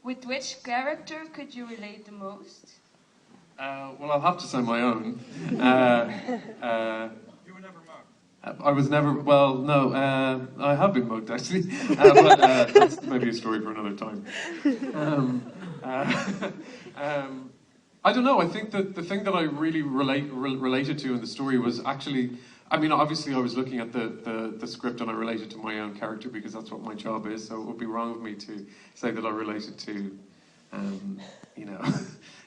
With which character could you relate the most? Well, I'll have to say my own. You were never mugged. I was never, well, no, I have been mugged actually, but that's maybe a story for another time. I don't know, I think that the thing that I really related to in the story was actually, I mean, obviously I was looking at the script and I related to my own character because that's what my job is, so it would be wrong of me to say that I related to, you know,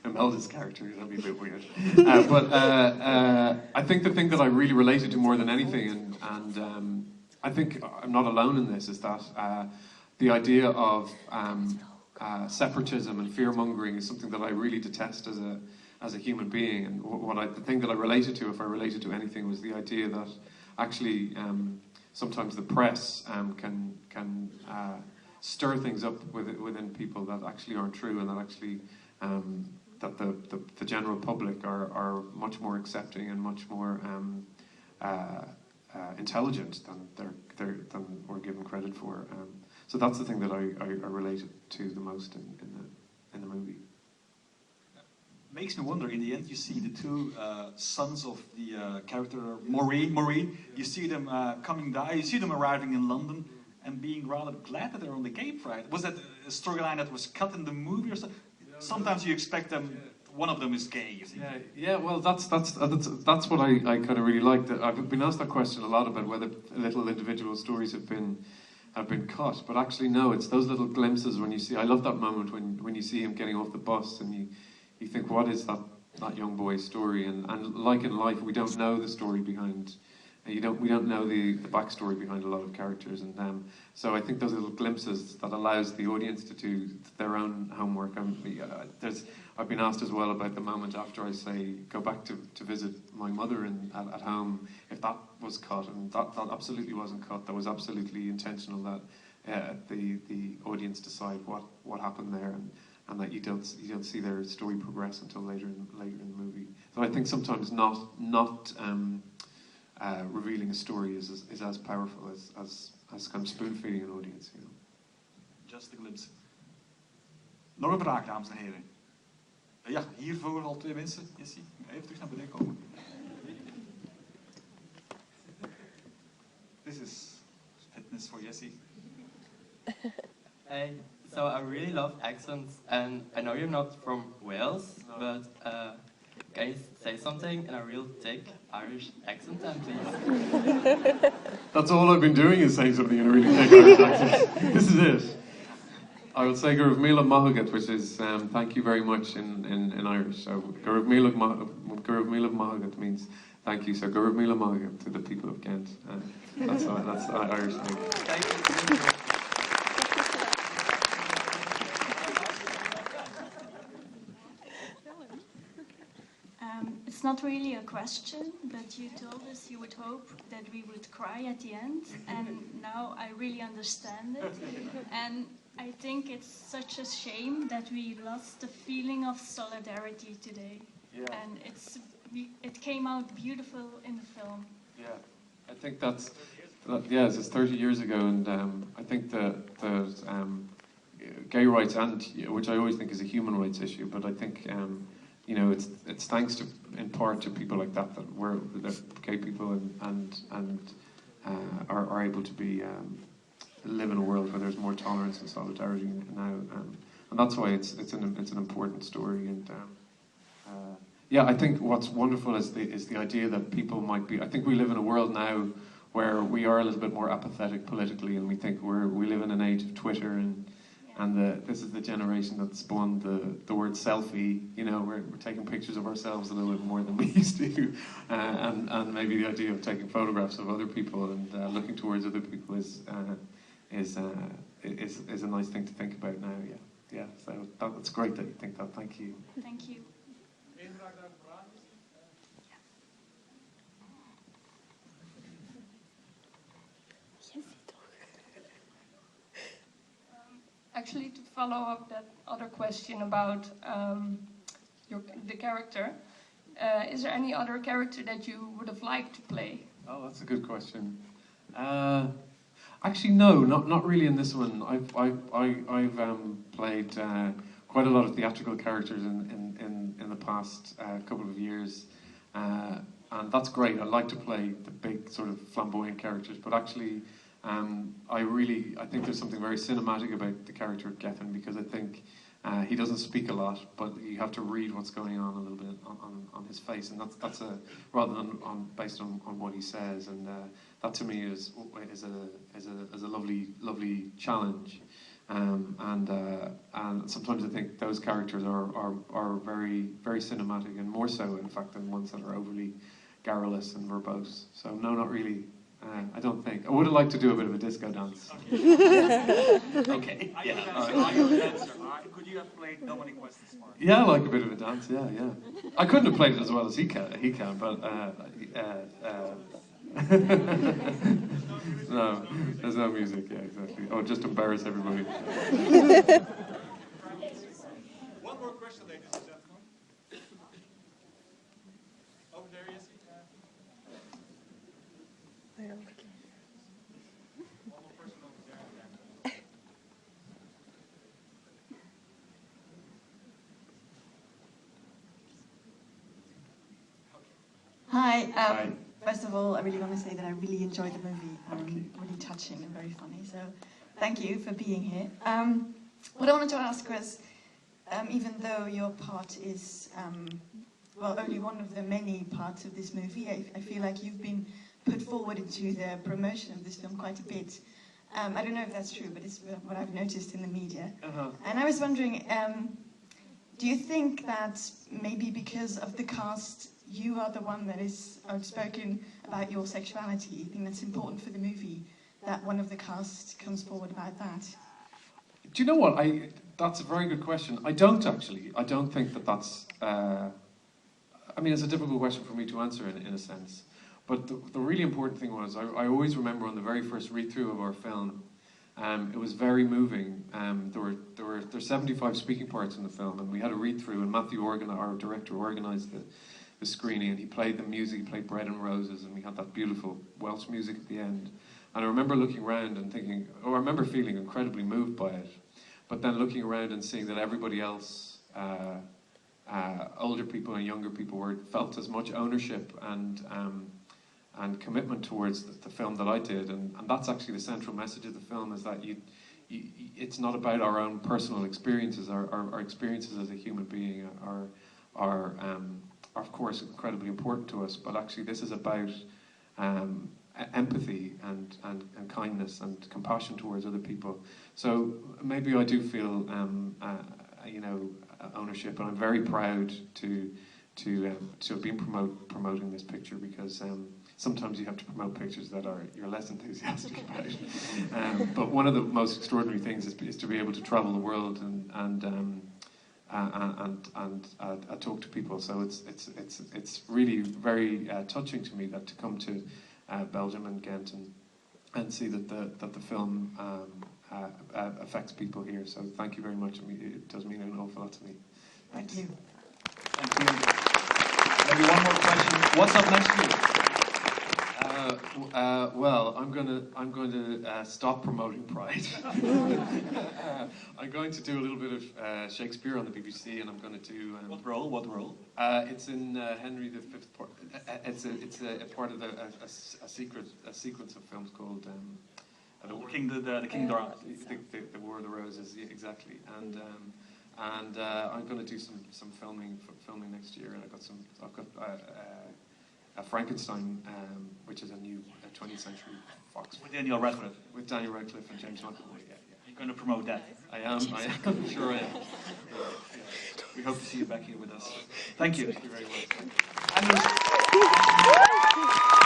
Imelda's character. That'd be a bit weird. But I think the thing that I really related to more than anything, and I think I'm not alone in this, is that the idea of separatism and fear-mongering is something that I really detest as a human being. And the thing that I related to, if I related to anything, was the idea that actually sometimes the press can stir things up within people that actually aren't true, and that actually that the general public are much more accepting and much more intelligent than we're given credit for. So that's the thing that I related to the most in the movie. Makes me wonder, in the end you see the two sons of the character Maureen, you see them coming down, you see them arriving in London and being rather glad that they're on the Cape, right? Was that a storyline that was cut in the movie or something? Sometimes you expect them, one of them is gay, you see. Yeah. Well, that's what I kind of really liked. I've been asked that question a lot about whether little individual stories have been cut, but actually no. It's those little glimpses when you see. I love that moment when you see him getting off the bus and you think, what is that young boy's story? And like in life, we don't know the story behind. We don't know the backstory behind a lot of characters, and so I think those little glimpses that allows the audience to do their own homework. I've been asked as well about the moment after I say go back to visit my mother at home, if that was cut, and that absolutely wasn't cut. That was absolutely intentional. That the audience decide what happened there, and that you don't see their story progress until later in the movie. So I think sometimes not revealing a story is as powerful as kind of spoon-feeding an audience, you know. Just a glimpse. Nog een vraag, dames en heren. Ja, hiervoor al twee mensen. Jessie, even terug naar beneden komen. This is fitness for Jessie. Hey, so I really love accents, and I know you're not from Wales, but can you say something in a real thick Irish accent then, please? That's all I've been doing is saying something in a really thick Irish accent. This is it. I will say Gurv Míle Maithagad, which is thank you very much in Irish. So Gurv Míle Maithagad means thank you. So Gurv Míle Maithagad to the people of Ghent. That's Irish thing. Thank you. It's not really a question, but you told us you would hope that we would cry at the end, and now I really understand it. And I think it's such a shame that we lost the feeling of solidarity today. Yeah. And it came out beautiful in the film. Yeah, I think it's 30 years ago, and I think the gay rights, and which I always think is a human rights issue, but I think you know, it's thanks to, in part, to people like that gay people and are able to live in a world where there's more tolerance and solidarity now, and that's why it's an important story. And yeah, I think what's wonderful is the idea that people might be. I think we live in a world now where we are a little bit more apathetic politically, and we think we live in an age of Twitter and this is the generation that spawned the word selfie. You know, we're taking pictures of ourselves a little bit more than we used to, and maybe the idea of taking photographs of other people and looking towards other people is a nice thing to think about now. Yeah. So that's great that you think that. Thank you. Thank you. Actually, to follow up that other question about the character, is there any other character that you would have liked to play? Oh, that's a good question. Actually, no, not really in this one. I've played quite a lot of theatrical characters in the past couple of years, and that's great. I like to play the big sort of flamboyant characters, but actually, I think there's something very cinematic about the character of Gethin, because I think he doesn't speak a lot, but you have to read what's going on a little bit on his face, and that's a rather than based on what he says, and that to me is a lovely challenge, and sometimes I think those characters are very cinematic, and more so in fact than ones that are overly garrulous and verbose. So no, not really. I don't think. I would have liked to do a bit of a disco dance. Okay. Yeah. Are you a dancer? Could you have played Dominic West's part? Yeah, I like a bit of a dance. Yeah. I couldn't have played it as well as he can, but no, there's no music. Yeah, exactly. Oh, just embarrass everybody. One more question, ladies and gentlemen. Over there, yes. One more person over there. Hi. Hi. First of all, I really want to say that I really enjoyed the movie. Really touching and very funny. So, thank you for being here. What I wanted to ask was, even though your part is, only one of the many parts of this movie, I feel like you've been put forward into the promotion of this film quite a bit. I don't know if that's true, but it's what I've noticed in the media. And I was wondering, do you think that maybe because of the cast, you are the one that is outspoken about your sexuality? You think that's important for the movie, that one of the cast comes forward about that? Do you know what? That's a very good question. I don't actually. I don't think that's. It's a difficult question for me to answer in a sense. But the really important thing was, I always remember on the very first read-through of our film, it was very moving. There's 75 speaking parts in the film, and we had a read-through, and Matthew our director, organised the screening, and he played the music, he played Bread and Roses, and we had that beautiful Welsh music at the end. And I remember looking around and thinking, I remember feeling incredibly moved by it, but then looking around and seeing that everybody else, older people and younger people, felt as much ownership and commitment towards the film that I did, and that's actually the central message of the film, is that it's not about our own personal experiences. Our experiences as a human being are of course incredibly important to us, but actually this is about empathy and kindness and compassion towards other people. So maybe I do feel ownership, and I'm very proud to have been promoting this picture, because sometimes you have to promote pictures that you're less enthusiastic about. But one of the most extraordinary things is to be able to travel the world and talk to people. So it's really very touching to me that to come to Belgium and Ghent and see that the film affects people here. So thank you very much. It does mean an awful lot to me. Thank you. Thank you. Maybe one more question. What's up next for you? Well, I'm going to stop promoting Pride. I'm going to do a little bit of Shakespeare on the BBC, and I'm going to do. What role? It's in Henry V. Part. It's a part of a sequence of films called The King Dora. The War of the Roses. Yeah, exactly. And I'm going to do some filming next year, and I've got Frankenstein, which is a new 20th century Fox. With Daniel Radcliffe. With Daniel Radcliffe and James McAvoy. Yeah. You're going to promote that. I am. Sure I am. We hope to see you back here with us. Thank you. Thank you very much.